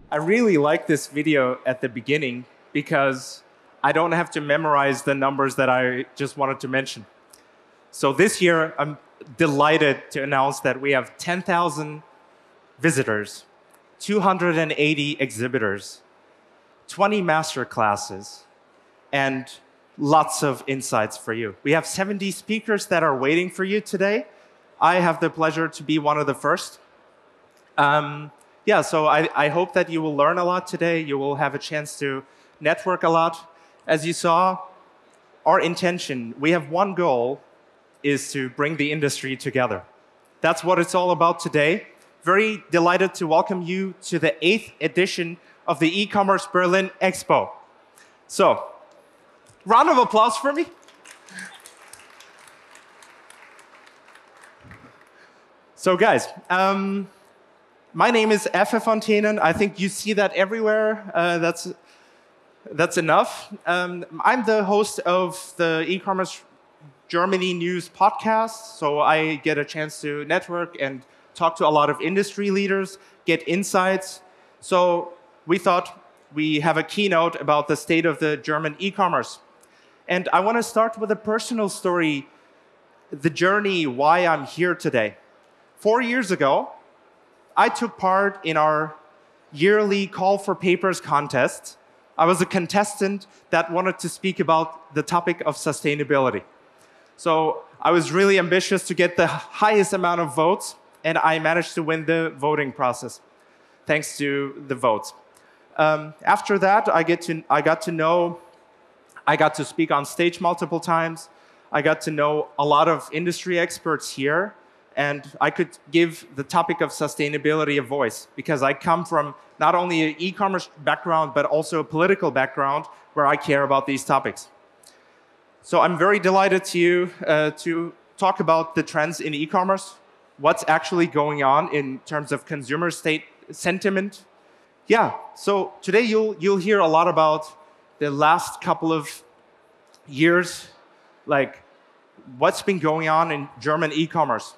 I really like this video at the beginning because I don't have to memorize the numbers that I just wanted to mention. So this year, I'm delighted to announce that we have 10,000 visitors, 280 exhibitors, 20 master classes, and lots of insights for you. We have 70 speakers that are waiting for you today. I have the pleasure to be one of the first. So I hope that you will learn a lot today. You will have a chance to network a lot. As you saw, our intention, we have one goal, is to bring the industry together. That's what it's all about today. Very delighted to welcome you to the 8th edition of the E-commerce Berlin Expo. So, round of applause for me. So guys, my name is von Thenen. I think you see that everywhere. That's enough. I'm the host of the E-commerce Germany News podcast, so I get a chance to network and talk to a lot of industry leaders, get insights. So we thought we have a keynote about the state of the German e-commerce. And I want to start with a personal story, the journey, why I'm here today. 4 years ago, I took part in our yearly Call for Papers contest. I was a contestant that wanted to speak about the topic of sustainability. So I was really ambitious to get the highest amount of votes, and I managed to win the voting process, thanks to the votes. After that, I got to speak on stage multiple times. I got to know a lot of industry experts here, and I could give the topic of sustainability a voice because I come from not only an e-commerce background, but also a political background where I care about these topics. So I'm very delighted to talk about the trends in e-commerce, what's actually going on in terms of consumer sentiment. Yeah, so today you'll hear a lot about the last couple of years, like what's been going on in German e-commerce.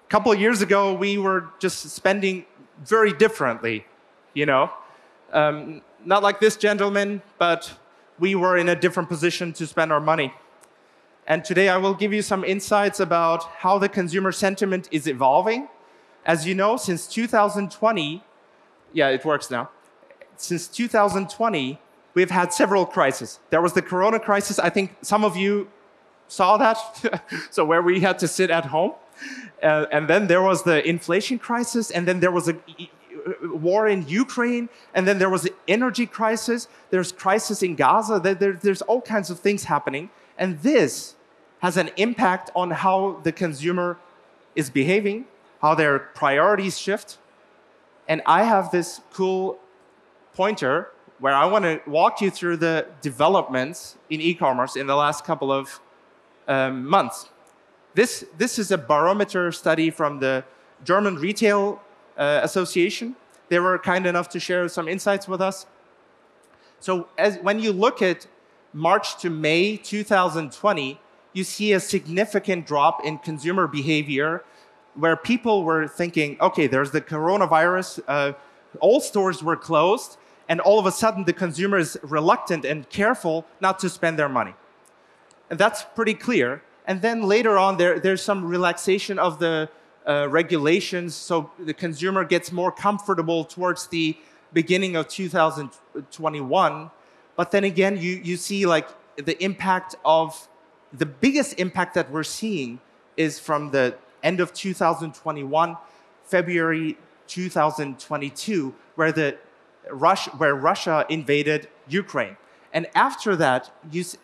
A couple of years ago, we were just spending very differently, you know. Not like this gentleman, but we were in a different position to spend our money. And today I will give you some insights about how the consumer sentiment is evolving. As you know, since 2020, yeah, it works now. Since 2020, we've had several crises. There was the Corona crisis. I think some of you saw that, so where we had to sit at home. And then there was the inflation crisis, and then there was a war in Ukraine, and then there was the energy crisis. There's crisis in Gaza. There's all kinds of things happening. And this has an impact on how the consumer is behaving, how their priorities shift. And I have this cool pointer where I want to walk you through the developments in e-commerce in the last couple of months. This is a barometer study from the German Retail Association. They were kind enough to share some insights with us. So when you look at March to May 2020, you see a significant drop in consumer behavior where people were thinking, okay, there's the coronavirus, all stores were closed, and all of a sudden the consumer is reluctant and careful not to spend their money. And that's pretty clear. And then later on, there's some relaxation of the regulations, so the consumer gets more comfortable towards the beginning of 2021. But then again, you see like the impact of, the biggest impact that we're seeing is from the end of 2021, February 2022, where Russia invaded Ukraine. And after that,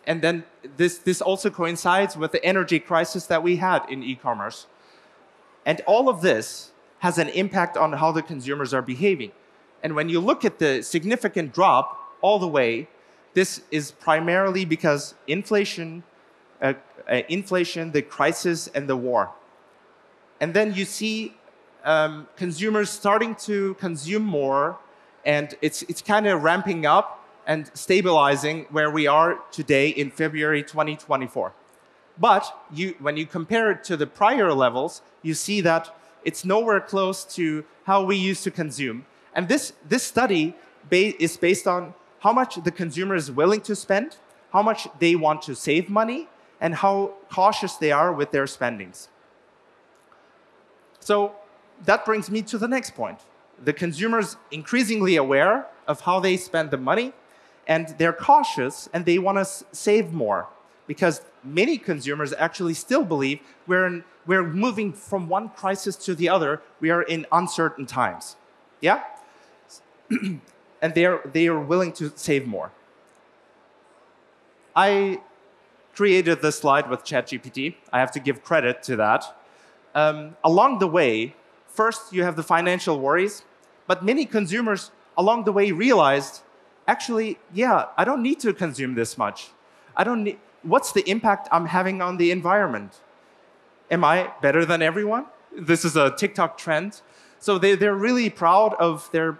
and then this also coincides with the energy crisis that we had in e-commerce. And all of this has an impact on how the consumers are behaving. And when you look at the significant drop all the way, this is primarily because inflation, the crisis, and the war. And then you see consumers starting to consume more, and it's kind of ramping up and stabilizing where we are today in February 2024. But when you compare it to the prior levels, you see that it's nowhere close to how we used to consume. And this study is based on how much the consumer is willing to spend, how much they want to save money, and how cautious they are with their spendings. So that brings me to the next point. The consumer's increasingly aware of how they spend the money, and they're cautious, and they want to save more, because many consumers actually still believe we're moving from one crisis to the other. We are in uncertain times. Yeah? And they are willing to save more. I created this slide with ChatGPT. I have to give credit to that. Along the way, first you have the financial worries, but many consumers along the way realized, actually, yeah, I don't need to consume this much. What's the impact I'm having on the environment? Am I better than everyone? This is a TikTok trend. So they're really proud of their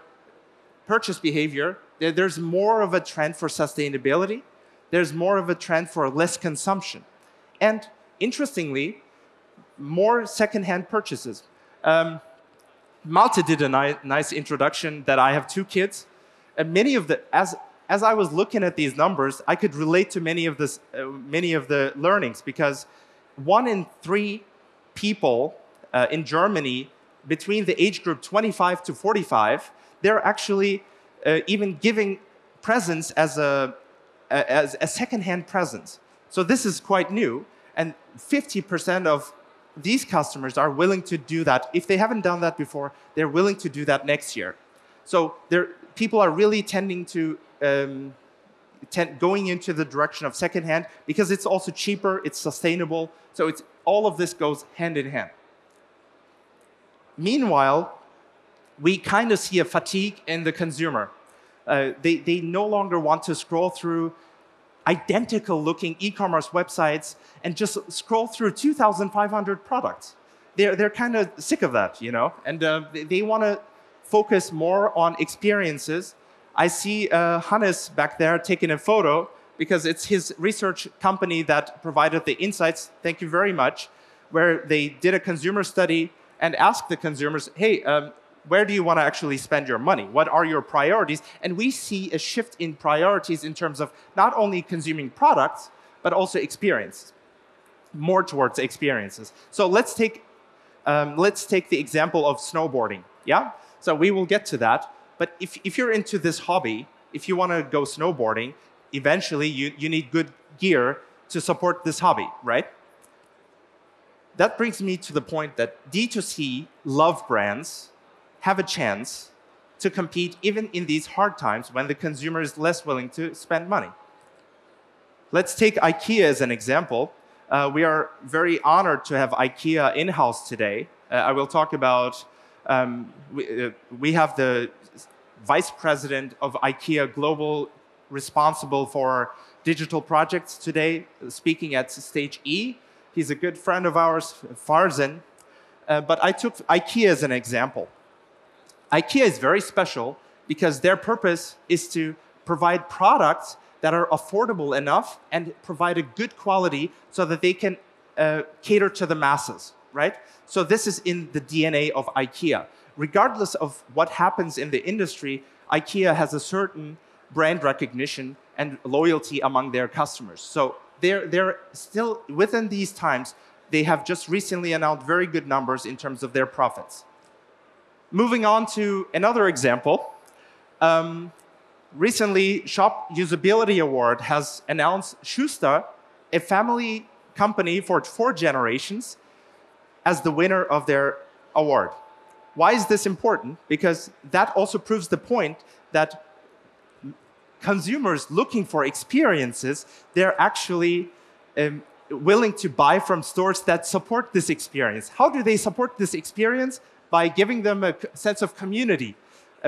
purchase behavior. There's more of a trend for sustainability. There's more of a trend for less consumption. And interestingly, more secondhand purchases. Malte did a nice introduction that I have 2 kids. And many of the, as I was looking at these numbers, I could relate to many of the learnings, because 1 in 3 people in Germany between the age group 25 to 45, they're actually even giving presents as a second-hand present. So this is quite new, and 50% of these customers are willing to do that. If they haven't done that before, they're willing to do that next year. So people are really tending to going into the direction of second-hand, because it's also cheaper, it's sustainable. So all of this goes hand in hand. Meanwhile, we kind of see a fatigue in the consumer. They no longer want to scroll through identical-looking e-commerce websites and just scroll through 2,500 products. They're kind of sick of that, you know, and they want to focus more on experiences. I see Hannes back there taking a photo, because it's his research company that provided the insights. Thank you very much. Where they did a consumer study and asked the consumers, hey, where do you want to actually spend your money? What are your priorities? And we see a shift in priorities in terms of not only consuming products, but also experience, more towards experiences. So let's take the example of snowboarding. Yeah? So we will get to that. But if you're into this hobby, if you want to go snowboarding, eventually you need good gear to support this hobby, right? That brings me to the point that D2C love brands have a chance to compete even in these hard times when the consumer is less willing to spend money. Let's take IKEA as an example. We are very honored to have IKEA in-house today. I will talk about, we have the vice president of IKEA Global, responsible for digital projects today, speaking at stage E. He's a good friend of ours, Farzan. But I took IKEA as an example. IKEA is very special because their purpose is to provide products that are affordable enough and provide a good quality so that they can cater to the masses, right? So this is in the DNA of IKEA. Regardless of what happens in the industry, IKEA has a certain brand recognition and loyalty among their customers. So they're still, within these times, they have just recently announced very good numbers in terms of their profits. Moving on to another example. Recently, Shop Usability Award has announced Schuster, a family company for 4 generations, as the winner of their award. Why is this important? Because that also proves the point that consumers looking for experiences, they're actually willing to buy from stores that support this experience. How do they support this experience? By giving them a sense of community,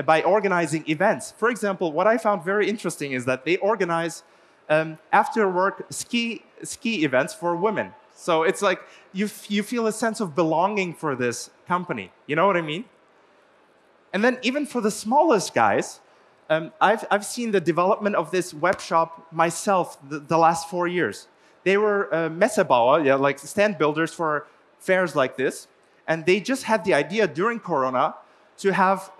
by organizing events. For example, what I found very interesting is that they organize after-work ski events for women. So it's like you feel a sense of belonging for this company. You know what I mean? And then even for the smallest guys, I've seen the development of this web shop myself the last 4 years. They were Messebauer, yeah, like stand builders for fairs like this. And they just had the idea during Corona to have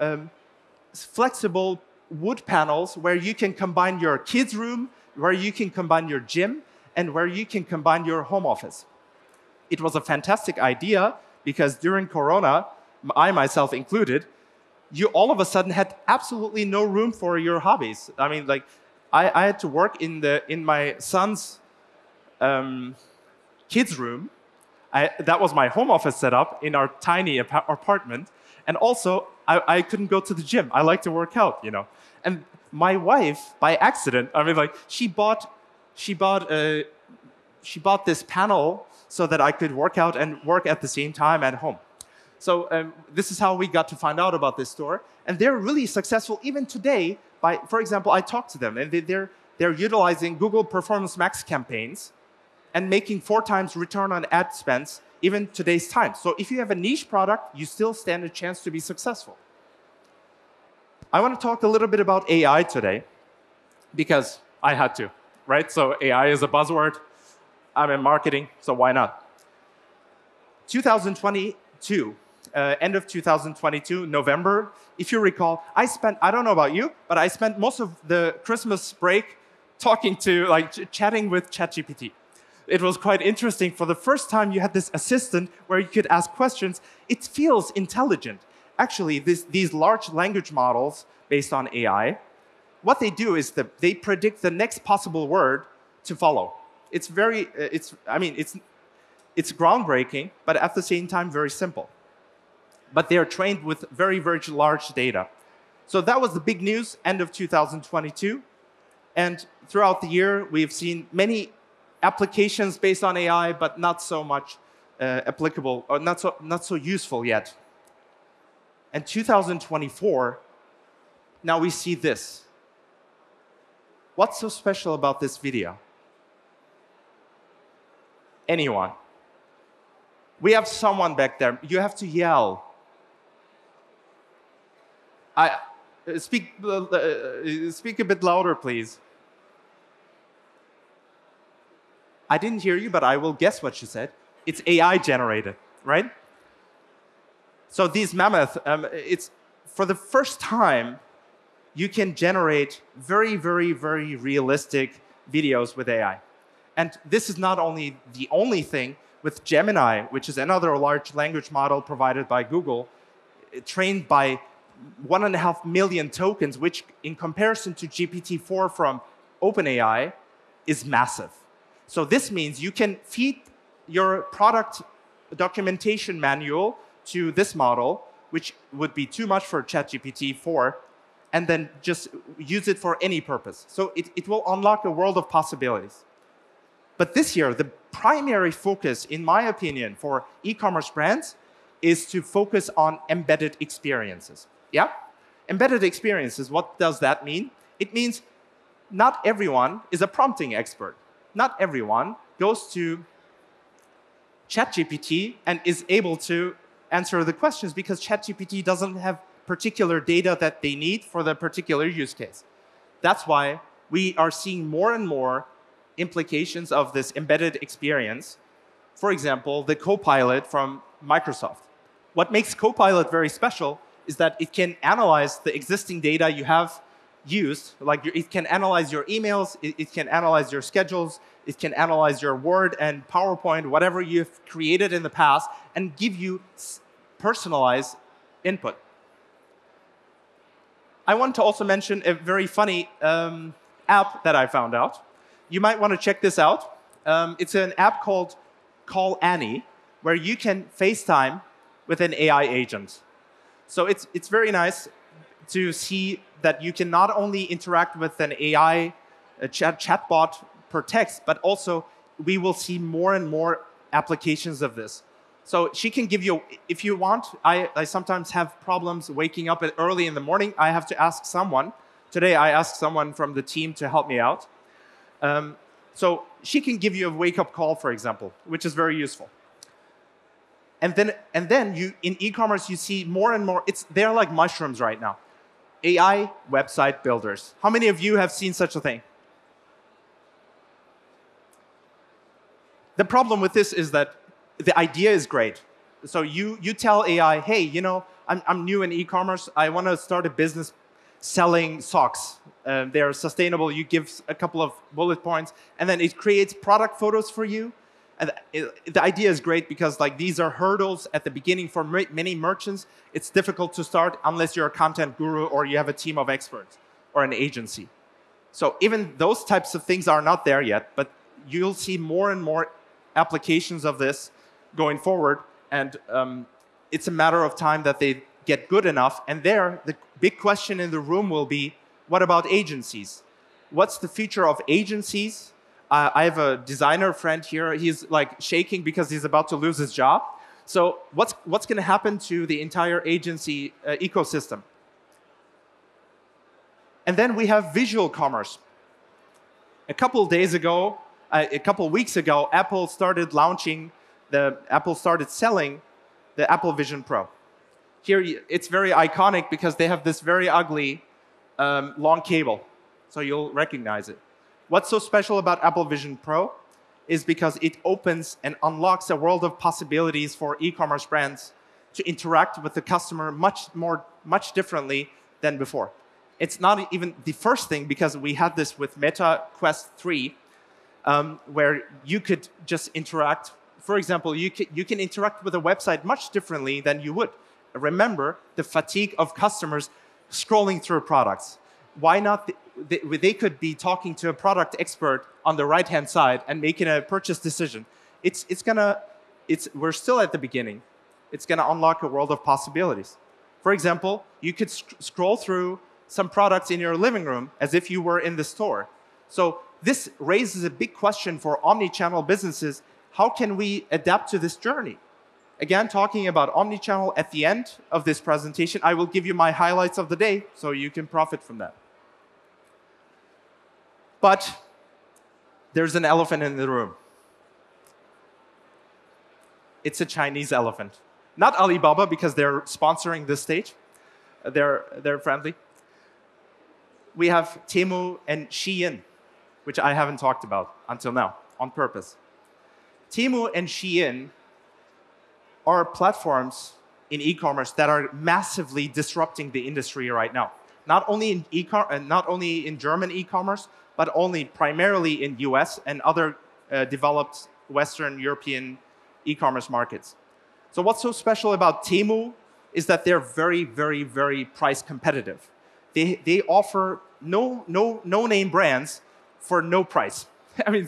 flexible wood panels where you can combine your kids' room, where you can combine your gym, and where you can combine your home office. It was a fantastic idea because during Corona, I myself included, you all of a sudden had absolutely no room for your hobbies. I mean, like, I had to work in my son's kids' room. That was my home office setup in our tiny apartment. And also, I couldn't go to the gym. I like to work out, you know. And my wife, by accident, I mean, like, she bought this panel so that I could work out and work at the same time at home. So this is how we got to find out about this store. And they're really successful even today. For example, I talked to them, and they're utilizing Google Performance Max campaigns and making 4 times return on ad spends even today's time. So if you have a niche product, you still stand a chance to be successful. I want to talk a little bit about AI today because I had to, right? So AI is a buzzword. I'm in marketing, so why not? 2022, end of 2022, November, if you recall, I don't know about you, but I spent most of the Christmas break chatting with ChatGPT. It was quite interesting. For the first time, you had this assistant where you could ask questions. It feels intelligent. Actually, these large language models based on AI, what they do is they predict the next possible word to follow. It's groundbreaking, but at the same time, very simple. But they are trained with very, very large data. So that was the big news, end of 2022. And throughout the year, we've seen many applications based on AI, but not so much applicable, or not so useful yet. And 2024, now we see this. What's so special about this video? Anyone? We have someone back there. You have to yell. Speak a bit louder, please. I didn't hear you, but I will guess what you said. It's AI generated, right? So these mammoth, it's for the first time, you can generate very, very, very realistic videos with AI. And this is not only the only thing. With Gemini, which is another large language model provided by Google, trained by 1.5 million tokens, which in comparison to GPT-4 from OpenAI is massive. So this means you can feed your product documentation manual to this model, which would be too much for ChatGPT-4, and then just use it for any purpose. So it will unlock a world of possibilities. But this year, the primary focus, in my opinion, for e-commerce brands is to focus on embedded experiences. Yeah? Embedded experiences, what does that mean? It means not everyone is a prompting expert. Not everyone goes to ChatGPT and is able to answer the questions because ChatGPT doesn't have particular data that they need for the particular use case. That's why we are seeing more and more implications of this embedded experience. For example, the Copilot from Microsoft. What makes Copilot very special is that it can analyze the existing data you have used. Like it can analyze your emails, it can analyze your schedules, it can analyze your Word and PowerPoint, whatever you've created in the past, and give you personalized input. I want to also mention a very funny app that I found out. You might want to check this out. It's an app called Call Annie, where you can FaceTime with an AI agent. So it's very nice to see that you can not only interact with an AI chatbot per text, but also we will see more and more applications of this. So she can give you, if you want, I sometimes have problems waking up early in the morning. I have to ask someone. Today I asked someone from the team to help me out. So she can give you a wake-up call, for example, which is very useful. And then you, in e-commerce, you see more and more. They're like mushrooms right now. AI website builders. How many of you have seen such a thing? The problem with this is that the idea is great. So you tell AI, hey, you know, I'm new in e-commerce. I want to start a business selling socks. They're sustainable. You give a couple of bullet points, and then it creates product photos for you. And the idea is great because like these are hurdles at the beginning for many merchants. It's difficult to start unless you're a content guru or you have a team of experts or an agency. So even those types of things are not there yet, but you'll see more and more applications of this going forward. And it's a matter of time that they get good enough. And there, the big question in the room will be, what about agencies? What's the future of agencies? I have a designer friend here. He's like shaking because he's about to lose his job. So what's going to happen to the entire agency ecosystem? And then we have visual commerce. A couple of weeks ago, Apple started selling the Apple Vision Pro. Here, it's very iconic because they have this very ugly long cable, so you'll recognize it. What's so special about Apple Vision Pro is because it opens and unlocks a world of possibilities for e-commerce brands to interact with the customer much differently than before. It's not even the first thing because we had this with Meta Quest 3, where you could just interact. For example, you can interact with a website much differently than you would. Remember the fatigue of customers scrolling through products. Why not? They could be talking to a product expert on the right-hand side and making a purchase decision. We're still at the beginning. It's gonna unlock a world of possibilities. For example, you could scroll through some products in your living room as if you were in the store. So this raises a big question for omni-channel businesses. How can we adapt to this journey? Again, talking about omni-channel at the end of this presentation, I will give you my highlights of the day so you can profit from that. But there's an elephant in the room. It's a Chinese elephant. Not Alibaba, because they're sponsoring this stage. They're friendly. We have Temu and Shein, which I haven't talked about until now, on purpose. Temu and Shein are platforms in e-commerce that are massively disrupting the industry right now. Not only in German e-commerce, but primarily in US and other developed Western European e-commerce markets. So what's so special about Temu is that they're very, very, very price competitive. They offer no-name brands for no price. I mean,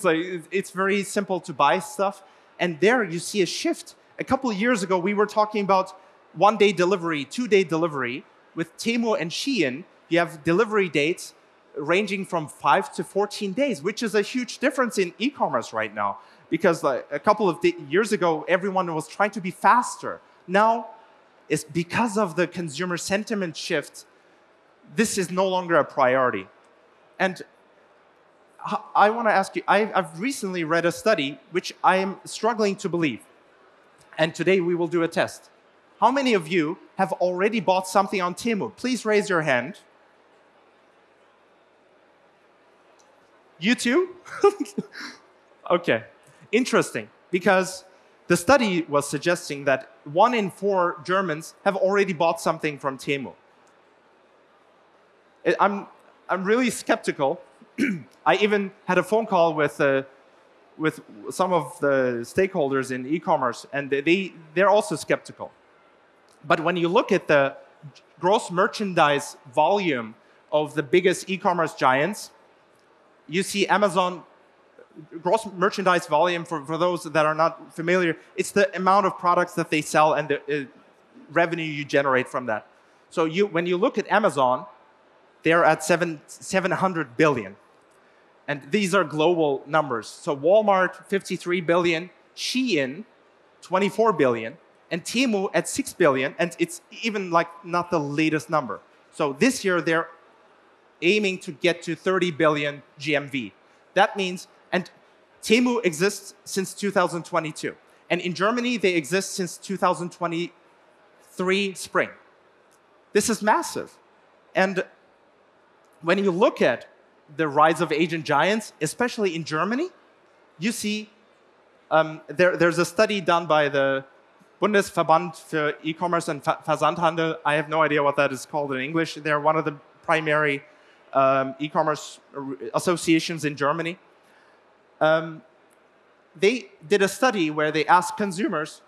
it's very simple to buy stuff. And there you see a shift. A couple of years ago, we were talking about one-day delivery, two-day delivery. With Temu and Shein, you have delivery dates ranging from 5 to 14 days, which is a huge difference in e-commerce right now. Because a couple of years ago, everyone was trying to be faster. Now, it's because of the consumer sentiment shift, this is no longer a priority. And I want to ask you, I've recently read a study which I am struggling to believe. And today we will do a test. How many of you have already bought something on Temu? Please raise your hand. You too? Okay, interesting, because the study was suggesting that 1 in 4 Germans have already bought something from Temu. I'm really skeptical. I even had a phone call with some of the stakeholders in e-commerce, and they're also skeptical. But when you look at the gross merchandise volume of the biggest e-commerce giants, you see Amazon gross merchandise volume, for those that are not familiar, it's the amount of products that they sell and the revenue you generate from that. So when you look at Amazon, they're at 700 billion. And these are global numbers. So Walmart, 53 billion, Shein, 24 billion, and Temu at 6 billion, and it's even like not the latest number. So this year, they're aiming to get to 30 billion GMV. That means, and Temu exists since 2022. And in Germany, they exist since 2023 spring. This is massive. And when you look at the rise of agent giants, especially in Germany, you see there's a study done by the Bundesverband für E-commerce and Versandhandel. I have no idea what that is called in English. They're one of the primary e-commerce associations in Germany. They did a study where they asked consumers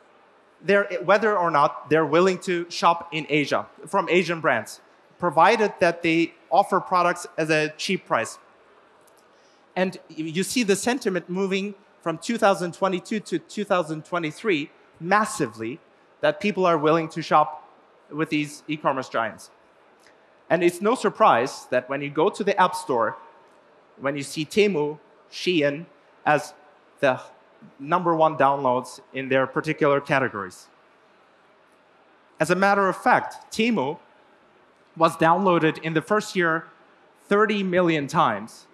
whether or not they're willing to shop in Asia from Asian brands, provided that they offer products at a cheap price. And you see the sentiment moving from 2022 to 2023 massively, that people are willing to shop with these e-commerce giants. And it's no surprise that when you go to the App Store, when you see Temu, Shein as the #1 downloads in their particular categories. As a matter of fact, Temu was downloaded in the first year 30 million times.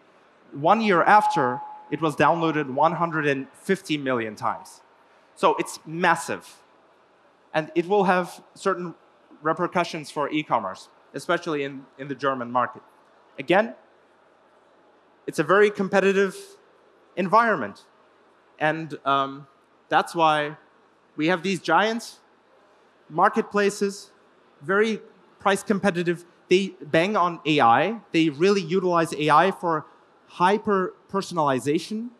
1 year after, it was downloaded 150 million times. So it's massive. And it will have certain repercussions for e-commerce, especially in the German market. Again, it's a very competitive environment. And that's why we have these giants, marketplaces, very price competitive. They bang on AI. They really utilize AI for hyper-personalization.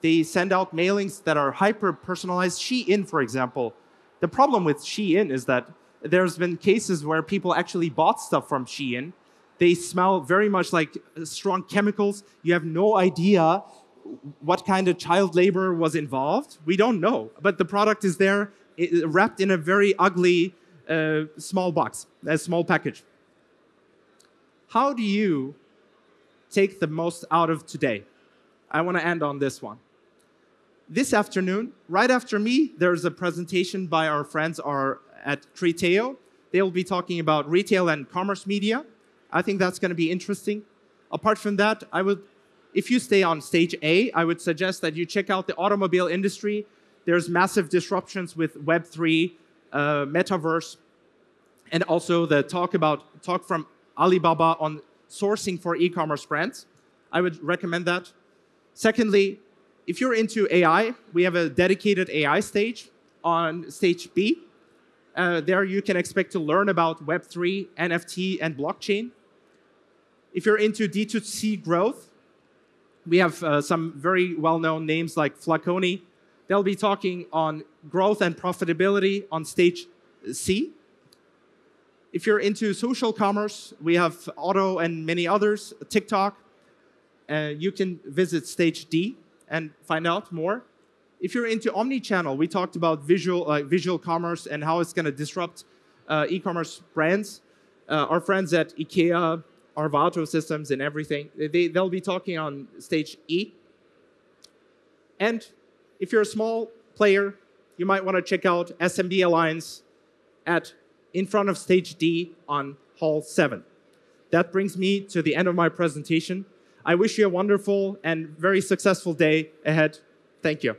They send out mailings that are hyper-personalized. Shein, for example. The problem with Shein is that there's been cases where people actually bought stuff from Shein. They smell very much like strong chemicals. You have no idea what kind of child labor was involved. We don't know. But the product is there, wrapped in a very ugly small box, a small package. How do you take the most out of today? I want to end on this one. This afternoon, right after me, there's a presentation by our friends at Criteo. They'll be talking about retail and commerce media. I think that's going to be interesting. Apart from that, if you stay on stage A, I would suggest that you check out the automobile industry. There's massive disruptions with Web3, metaverse, and also the talk from Alibaba on sourcing for e-commerce brands. I would recommend that. Secondly, if you're into AI, we have a dedicated AI stage on stage B. There you can expect to learn about Web3, NFT, and blockchain. If you're into D2C growth, we have some very well-known names like Flaconi. They'll be talking on growth and profitability on stage C. If you're into social commerce, we have Otto and many others, TikTok. You can visit stage D and find out more. If you're into omnichannel, we talked about visual commerce and how it's going to disrupt e-commerce brands. Our friends at IKEA, Arvato Systems, and everything, they'll be talking on stage E. And if you're a small player, you might want to check out SMB Alliance in front of stage D on Hall 7. That brings me to the end of my presentation. I wish you a wonderful and very successful day ahead. Thank you.